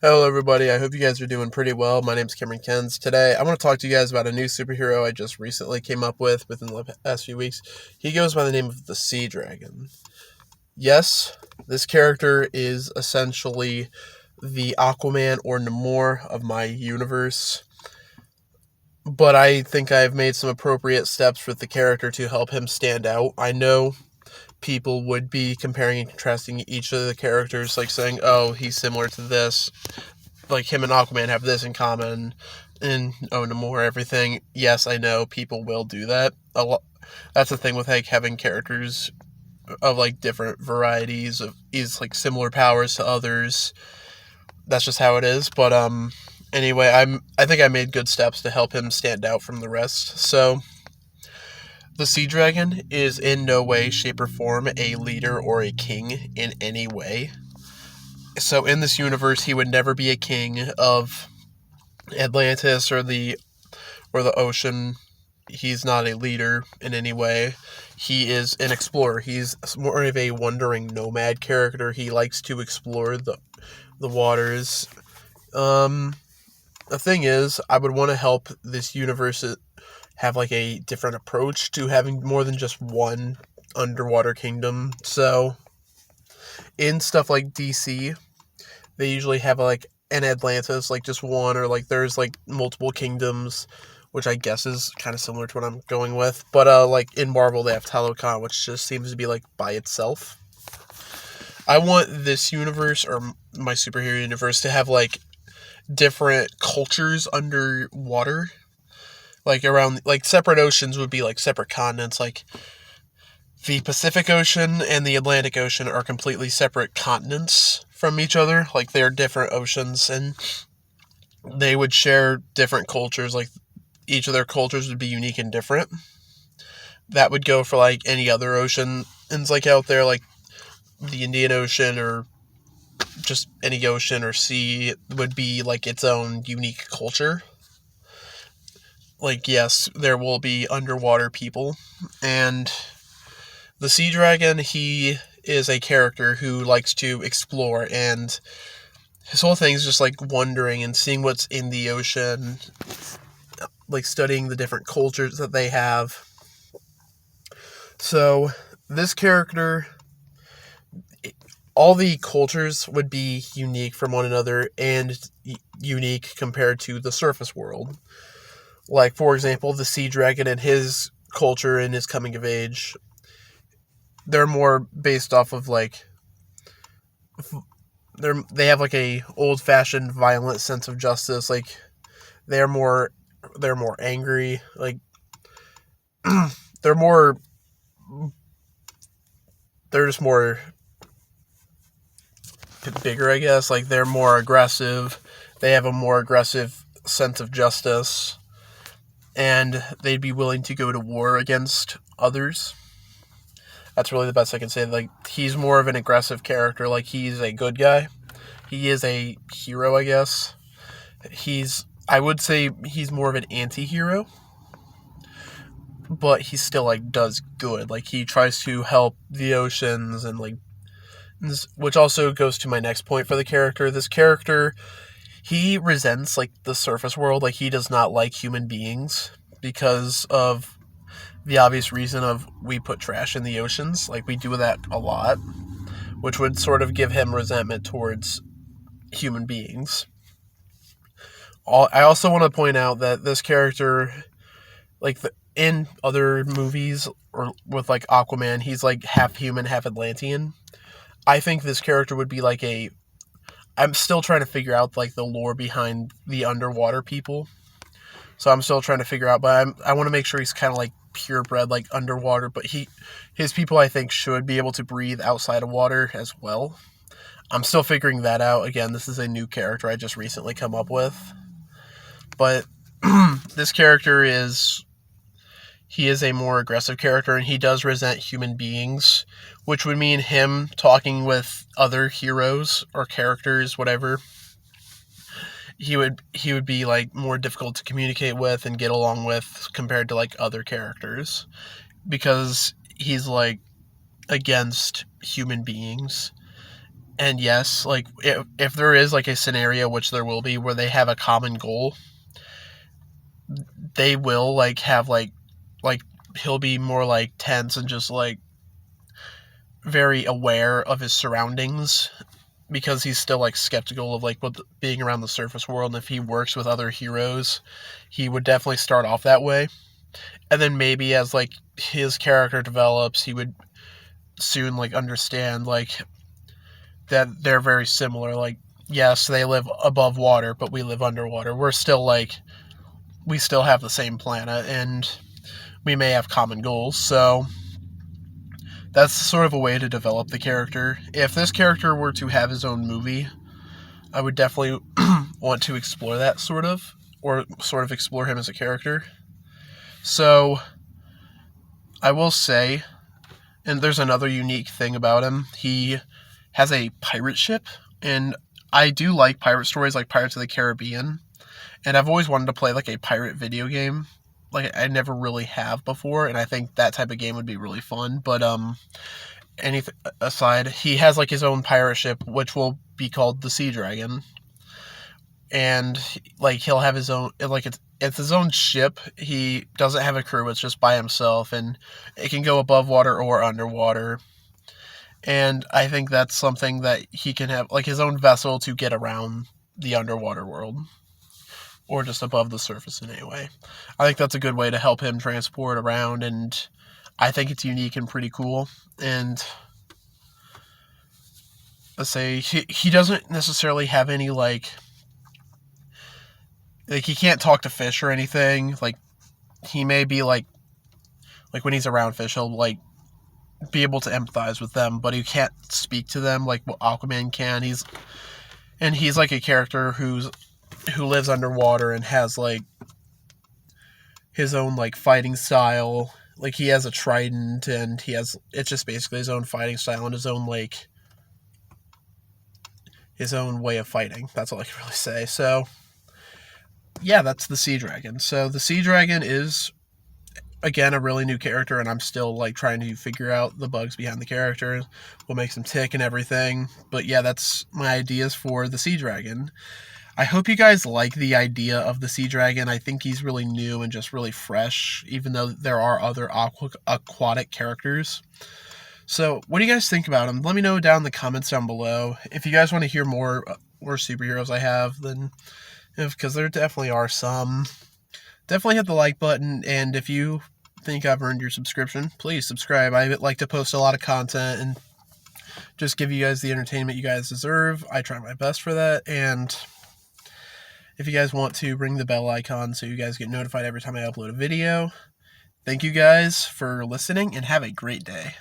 Hello, everybody. I hope you guys are doing pretty well. My name's Cameron Kens. Today, I want to talk to you guys about a new superhero I just recently came up with within the past few weeks. He goes by the name of the Sea Dragon. Yes, this character is essentially the Aquaman or Namor of my universe, but I think I've made some appropriate steps with the character to help him stand out. I know people would be comparing and contrasting each of the characters, like saying, oh, he's similar to this, like him and Aquaman have this in common, and oh, Namor, everything. Yes, I know people will do that. That's the thing with like having characters of like different varieties of is like similar powers to others. That's just how it is. But anyway, I think I made good steps to help him stand out from the rest. So the Sea Dragon is in no way, shape, or form a leader or a king in any way. So in this universe, he would never be a king of Atlantis or the ocean. He's not a leader in any way. He is an explorer. He's more of a wandering nomad character. He likes to explore the waters. The thing is, I would want to help this universe have like a different approach to having more than just one underwater kingdom. So in stuff like DC, they usually have like an Atlantis, like just one, or like there's like multiple kingdoms, which I guess is kind of similar to what I'm going with. But like in Marvel, they have Talokan, which just seems to be like by itself. I want this universe or my superhero universe to have like different cultures underwater, like around like separate oceans would be like separate continents. Like the Pacific Ocean and the Atlantic Ocean are completely separate continents from each other. Like they're different oceans, and they would share different cultures. Like each of their cultures would be unique and different. That would go for like any other oceans like out there, like the Indian Ocean or just any ocean or sea would be like its own unique culture. Like yes, there will be underwater people, and the Sea Dragon, he is a character who likes to explore, and his whole thing is just like wondering and seeing what's in the ocean, like studying the different cultures that they have. So this character, all the cultures would be unique from one another and unique compared to the surface world. Like, for example, the Sea Dragon and his culture and his coming of age, they're more based off of like they have like a old fashioned violent sense of justice. Like they're more angry. Like they're more they're just more bigger, I guess. Like they're more aggressive. They have a more aggressive sense of justice, and they'd be willing to go to war against others. That's really the best I can say. Like he's more of an aggressive character. Like he's a good guy. He is a hero, I guess. I would say he's more of an anti-hero, but he still like does good. Like he tries to help the oceans and like which also goes to my next point for the character. This character, he resents like the surface world. Like he does not like human beings because of the obvious reason of we put trash in the oceans. Like we do that a lot, which would sort of give him resentment towards human beings. I also want to point out that this character, like in other movies or with like Aquaman, he's like half human, half Atlantean. I think this character would be like I'm still trying to figure out like the lore behind the underwater people. So I'm still trying to figure out, but I want to make sure he's kind of like purebred, like underwater. But his people, I think, should be able to breathe outside of water as well. I'm still figuring that out. Again, this is a new character I just recently come up with. But this character he is a more aggressive character, and he does resent human beings, which would mean him talking with other heroes or characters, whatever. He would be like more difficult to communicate with and get along with compared to like other characters, because he's like against human beings. And yes, like if there is like a scenario, which there will be, where they have a common goal, they will like have like he'll be more like tense and just like very aware of his surroundings because he's still like skeptical of like what being around the surface world. And if he works with other heroes, he would definitely start off that way. And then maybe as like his character develops, he would soon like understand like that they're very similar. Like, yes, they live above water, but we live underwater. We're still like we still have the same planet and we may have common goals. So that's sort of a way to develop the character. If this character were to have his own movie, I would definitely want to explore that or sort of explore him as a character. So I will say, and there's another unique thing about him, he has a pirate ship, and I do like pirate stories like Pirates of the Caribbean, and I've always wanted to play like a pirate video game. Like I never really have before, and I think that type of game would be really fun. But anything aside, he has like his own pirate ship, which will be called the Sea Dragon, and like he'll have his own like it's his own ship. He doesn't have a crew; it's just by himself, and it can go above water or underwater. And I think that's something that he can have like his own vessel to get around the underwater world, or just above the surface in any way. I think that's a good way to help him transport around, and I think it's unique and pretty cool. And let's say he doesn't necessarily have any like he can't talk to fish or anything. Like he may be like when he's around fish, he'll like be able to empathize with them, but he can't speak to them like what Aquaman can. He's like a character who lives underwater and has like his own like fighting style. Like he has a trident, and it's just basically his own fighting style and his own like his own way of fighting. That's all I can really say. So yeah, that's the Sea Dragon. So the Sea Dragon is again a really new character, and I'm still like trying to figure out the bugs behind the character, what makes him tick and everything. But yeah, that's my ideas for the Sea Dragon. I hope you guys like the idea of the Sea Dragon. I think he's really new and just really fresh, even though there are other aquatic characters. So what do you guys think about him? Let me know down in the comments down below. If you guys want to hear more superheroes I have, then because there definitely are some. Definitely hit the like button, and if you think I've earned your subscription, please subscribe. I like to post a lot of content and just give you guys the entertainment you guys deserve. I try my best for that, and if you guys want to ring the bell icon so you guys get notified every time I upload a video. Thank you guys for listening, and have a great day.